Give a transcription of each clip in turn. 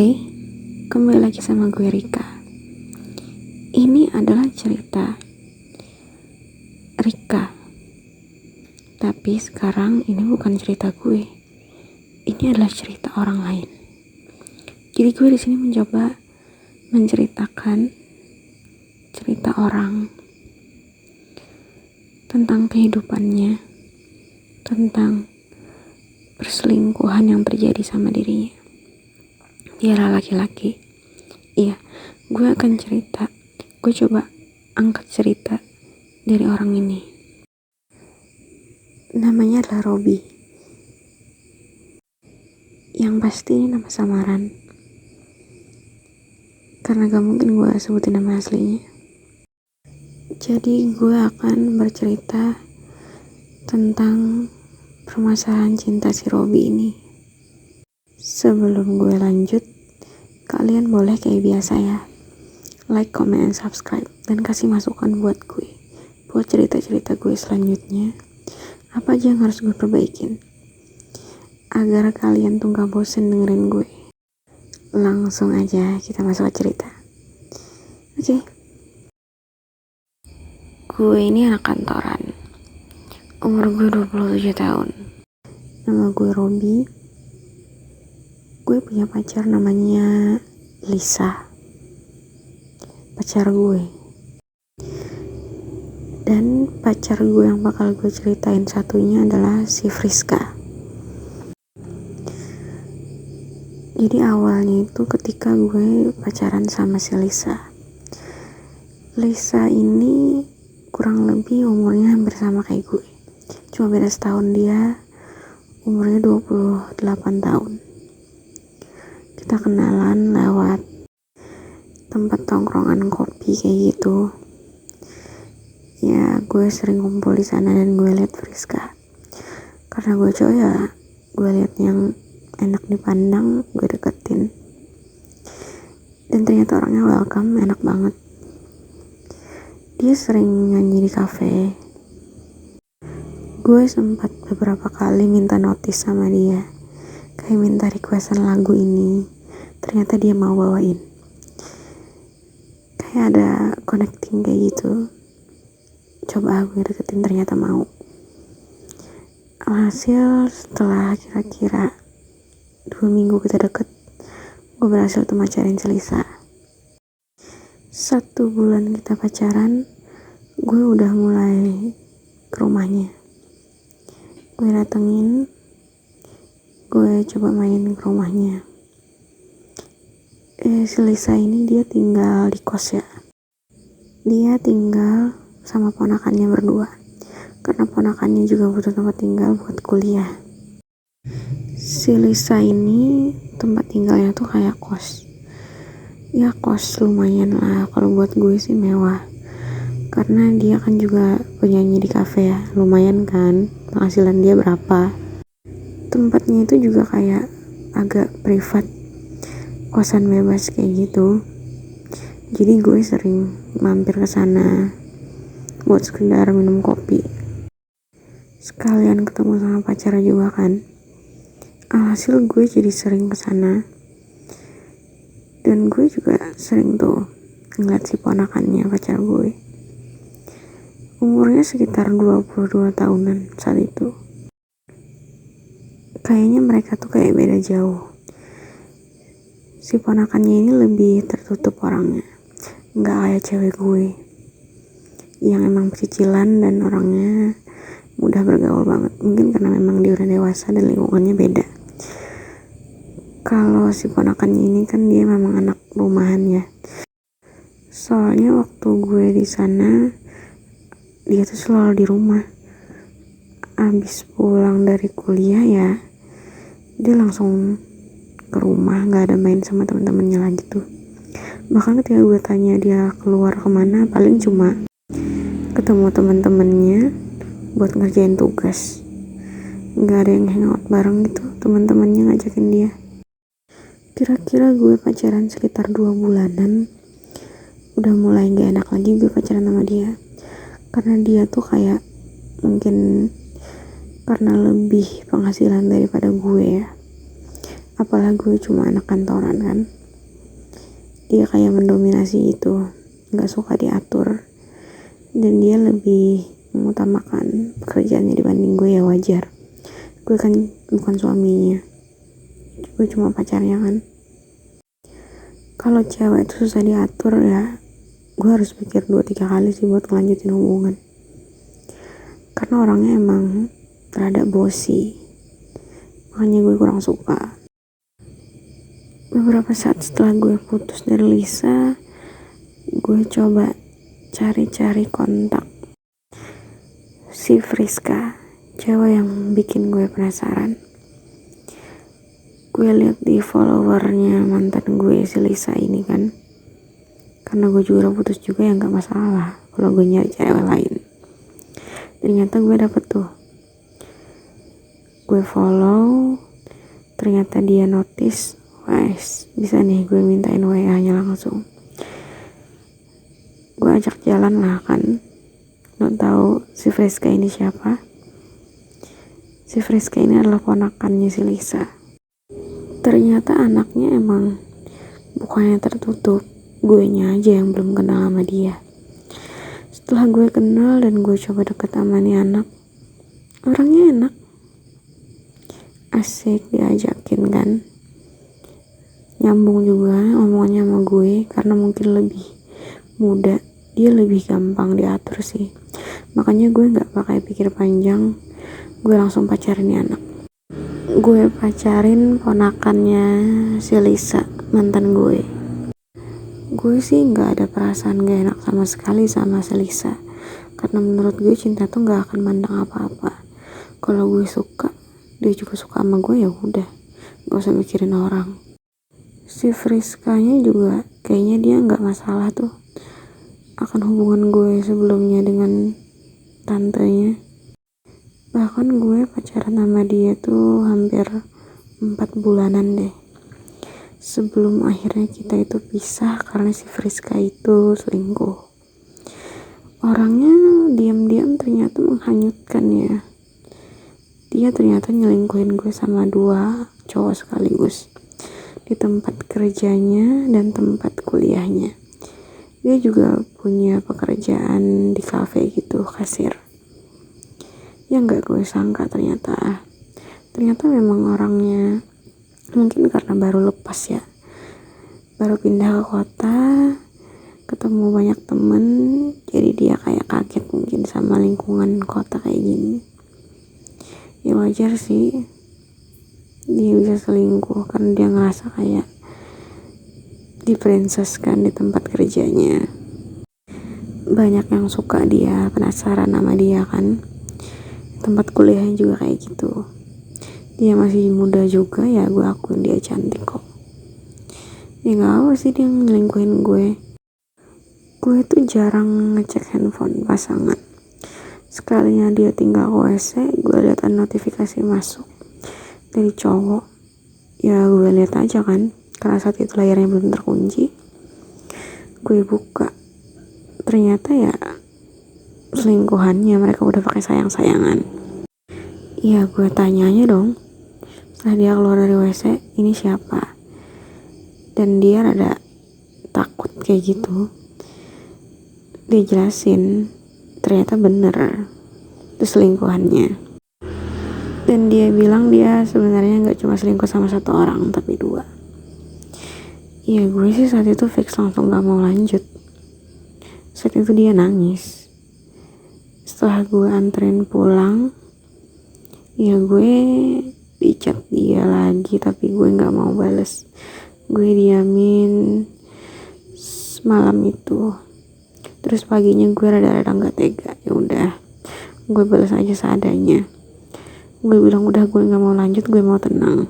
Hai, kembali lagi sama gue Rika. Ini adalah cerita Rika, tapi sekarang ini bukan cerita gue. Ini adalah cerita orang lain. Jadi gue di sini mencoba menceritakan cerita orang tentang kehidupannya, tentang perselingkuhan yang terjadi sama dirinya. Dia adalah laki-laki. Iya, gue akan cerita. Gue coba angkat cerita dari orang ini. Namanya adalah Robi. Yang pasti ini nama samaran, karena gak mungkin gue sebutin nama aslinya. Jadi gue akan bercerita tentang permasalahan cinta si Robi ini. Sebelum gue lanjut, kalian boleh kayak biasa ya, like, comment, and subscribe, dan kasih masukan buat gue, buat cerita-cerita gue selanjutnya. Apa aja yang harus gue perbaikin agar kalian tuh gak bosen dengerin gue. Langsung aja kita masuk ke cerita. Oke. Gue ini anak kantoran. Umur gue 27 tahun. Nama gue Robi. Gue punya pacar namanya Lisa. Pacar gue. Dan pacar gue yang bakal gue ceritain satunya adalah si Friska. Jadi awalnya itu ketika gue pacaran sama si Lisa. Lisa ini kurang lebih umurnya hampir sama kayak gue. Cuma beda setahun, dia umurnya 28 tahun. Kita kenalan lewat tempat tongkrongan kopi kayak gitu. Ya, gue sering kumpul di sana dan gue liat Friska. Karena gue cowok ya, gue liat yang enak dipandang, gue deketin. Dan ternyata orangnya welcome, enak banget. Dia sering nyanyi di kafe. Gue sempat beberapa kali minta notis sama dia, kayak minta requestan lagu ini. Ternyata dia mau bawain. Kayak ada connecting kayak gitu. Coba gue deketin, ternyata mau. Alhasil setelah kira-kira 2 minggu kita deket, gue berhasil tuh pacarin si Lisa. 1 bulan kita pacaran, gue udah mulai ke rumahnya. Gue datengin, gue coba main ke rumahnya. Si Lisa ini dia tinggal di kos ya. Dia tinggal sama ponakannya berdua, karena ponakannya juga butuh tempat tinggal buat kuliah. Si Lisa ini tempat tinggalnya tuh kayak kos. Ya kos lumayan lah, kalau buat gue sih mewah. Karena dia kan juga penyanyi di kafe ya, lumayan kan penghasilan dia berapa. Tempatnya itu juga kayak agak privat, kosan bebas kayak gitu. Jadi gue sering mampir ke sana buat sekedar minum kopi, sekalian ketemu sama pacar juga kan. Alhasil gue jadi sering ke sana. Dan gue juga sering tuh ngeliat si ponakannya pacar gue. Umurnya sekitar 22 tahunan saat itu. Kayaknya mereka tuh kayak beda jauh. Si ponakannya ini lebih tertutup orangnya, nggak kayak cewek gue yang emang pecicilan dan orangnya mudah bergaul banget. Mungkin karena memang dia udah dewasa dan lingkungannya beda. Kalau si ponakannya ini kan dia memang anak rumahan ya, soalnya waktu gue di sana dia tuh selalu di rumah. Abis pulang dari kuliah ya dia langsung ke rumah, nggak ada main sama teman-temannya lagi tuh. Bahkan ketika gue tanya dia keluar kemana, paling cuma ketemu teman-temannya buat ngerjain tugas. Nggak ada yang hangout bareng gitu, teman-temannya ngajakin dia. Kira-kira gue pacaran sekitar 2 bulanan, udah mulai gak enak lagi gue pacaran sama dia. Karena dia tuh kayak, mungkin karena lebih penghasilan daripada gue ya, apalagi gue cuma anak kantoran kan, dia kayak mendominasi gitu, gak suka diatur, dan dia lebih mengutamakan pekerjaannya dibanding gue. Ya wajar, gue kan bukan suaminya, gue cuma pacarnya kan. Kalau cewek itu susah diatur ya, gue harus pikir 2-3 kali sih buat ngelanjutin hubungan, karena orangnya emang rada bossy, makanya gue kurang suka. Beberapa saat setelah gue putus dari Lisa, gue coba cari-cari kontak si Friska, cewek yang bikin gue penasaran. Gue lihat di followernya mantan gue si Lisa ini kan, karena gue juga udah putus juga ya, nggak masalah kalau gue nyari cewek lain. Ternyata gue dapet tuh, gue follow, ternyata dia notice, wes bisa nih gue mintain WA nya langsung. Gue ajak jalan lah kan, lo tahu si Friska ini siapa? Si Friska ini adalah ponakannya si Lisa. Ternyata anaknya emang bukannya tertutup, gue nya aja yang belum kenal sama dia. Setelah gue kenal dan gue coba deket sama nih anak, orangnya enak, asik diajakin kan, nyambung juga omongannya sama gue, karena mungkin lebih muda, dia lebih gampang diatur sih. Makanya gue gak pakai pikir panjang, gue langsung pacarin nih anak. Gue pacarin ponakannya si Lisa, mantan gue. Gue sih gak ada perasaan gak enak sama sekali sama si Lisa, karena menurut gue cinta tuh gak akan mandang apa-apa. Kalau gue suka, dia juga suka sama gue, ya udah, gak usah mikirin orang. Si Friskanya juga kayaknya dia gak masalah tuh akan hubungan gue sebelumnya dengan tantenya. Bahkan gue pacaran sama dia tuh hampir 4 bulanan deh, sebelum akhirnya kita itu pisah karena si Friska itu selingkuh. Orangnya diam-diam ternyata menghanyutkan ya. Dia ternyata nyelingkuhin gue sama 2 cowok sekaligus, di tempat kerjanya dan tempat kuliahnya. Dia juga punya pekerjaan di kafe gitu, kasir. Ya gak gue sangka ternyata memang orangnya, mungkin karena baru lepas ya, baru pindah ke kota, ketemu banyak temen, jadi dia kayak kaget mungkin sama lingkungan kota kayak gini. Ya wajar sih dia bisa selingkuh, karena dia ngerasa kayak diprinseskan di tempat kerjanya. Banyak yang suka dia, penasaran sama dia kan. Tempat kuliahnya juga kayak gitu. Dia masih muda juga ya, gue akuin dia cantik kok. Ya gak apa sih dia ngelingkuhin gue. Gue tuh jarang ngecek handphone pasangan. Sekalinya dia tinggal ke WC, gue lihat ada notifikasi masuk dari cowok. Ya gue lihat aja kan, karena saat itu layarnya belum terkunci. Gue buka, ternyata ya selingkuhannya, mereka udah pakai sayang-sayangan. Iya, gue tanyanya dong setelah dia keluar dari WC, ini siapa? Dan dia rada takut kayak gitu. Dia jelasin ternyata bener itu selingkuhannya. Dan dia bilang dia sebenarnya gak cuma selingkuh sama 1 orang, tapi 2. Iya, gue sih saat itu fix langsung gak mau lanjut. Saat itu dia nangis. Setelah gue anterin pulang, ya gue di chat dia lagi, tapi gue nggak mau bales. Gue diamin semalam itu. Terus paginya gue rada-rada nggak tega. Ya udah, gue balas aja seadanya. Gue bilang udah, gue nggak mau lanjut, gue mau tenang.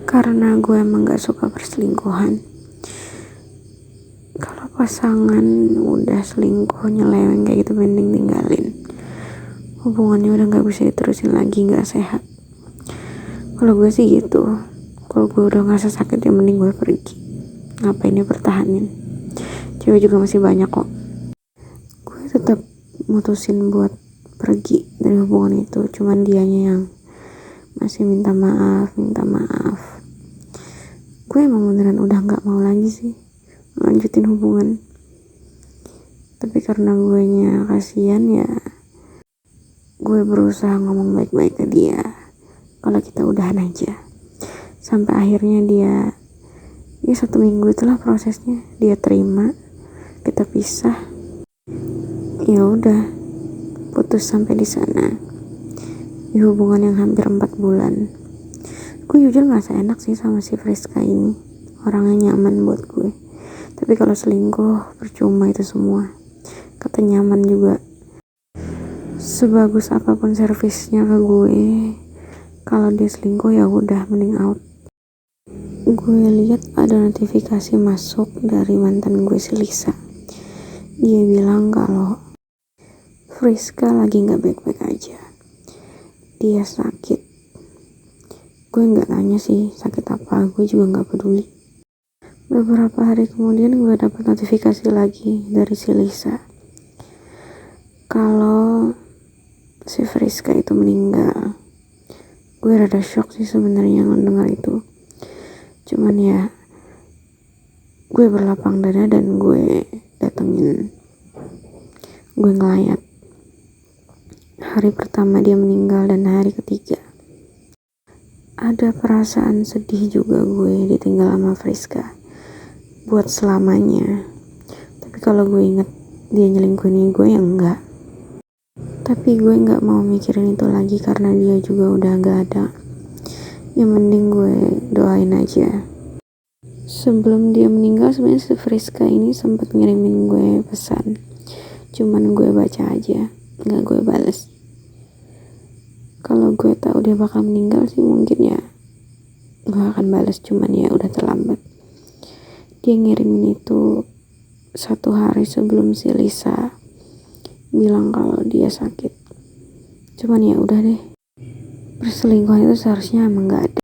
Karena gue emang nggak suka perselingkuhan. Kalau pasangan udah selingkuh nyeleweng kayak gitu, mending tinggalin. Hubungannya udah nggak bisa diterusin lagi, nggak sehat. Kalau gue sih gitu. Kalau gue udah ngerasa sakit ya mending gue pergi. Ngapain ya pertahanin? Cewek juga masih banyak kok. Gue tetap mutusin buat pergi dari hubungan itu. Cuman dianya yang masih minta maaf. Gue emang beneran udah nggak mau lagi sih lanjutin hubungan. Tapi karena gue nya kasihan ya, gue berusaha ngomong baik-baik ke dia kalau kita udahan aja. Sampai akhirnya dia, ya 1 minggu itulah prosesnya, dia terima kita pisah. Ya udah, putus sampai di sana. Di hubungan yang hampir 4 bulan. Gue jujur ngerasa enak sih sama si Friska ini. Orangnya nyaman buat gue. Tapi kalau selingkuh percuma itu semua. Kata nyaman juga. Sebagus apapun servisnya ke gue, kalau dia selingkuh ya udah mending out. Gue lihat ada notifikasi masuk dari mantan gue si Lisa. Dia bilang kalau Friska lagi nggak baik-baik aja. Dia sakit. Gue nggak tanya sih sakit apa, gue juga nggak peduli. Beberapa hari kemudian gue dapat notifikasi lagi dari si Lisa kalau si Friska itu meninggal. Gue rada shock sih sebenarnya mendengar itu. Cuman ya gue berlapang dada dan gue datengin. Gue ngelayat hari pertama dia meninggal dan hari ketiga. Ada perasaan sedih juga gue ditinggal sama Friska buat selamanya. Tapi kalau gue inget dia nyelingkuhin gue ya enggak. Tapi gue nggak mau mikirin itu lagi karena dia juga udah nggak ada. Ya mending gue doain aja. Sebelum dia meninggal sebenarnya si Friska ini sempat ngirimin gue pesan. Cuman gue baca aja, nggak gue bales. Kalau gue tahu dia bakal meninggal sih mungkin ya gue akan balas, cuman ya udah terlambat. Dia ngirimin itu 1 hari sebelum si Lisa bilang kalau dia sakit. Cuman ya udah deh, perselingkuhan itu seharusnya emang gak ada.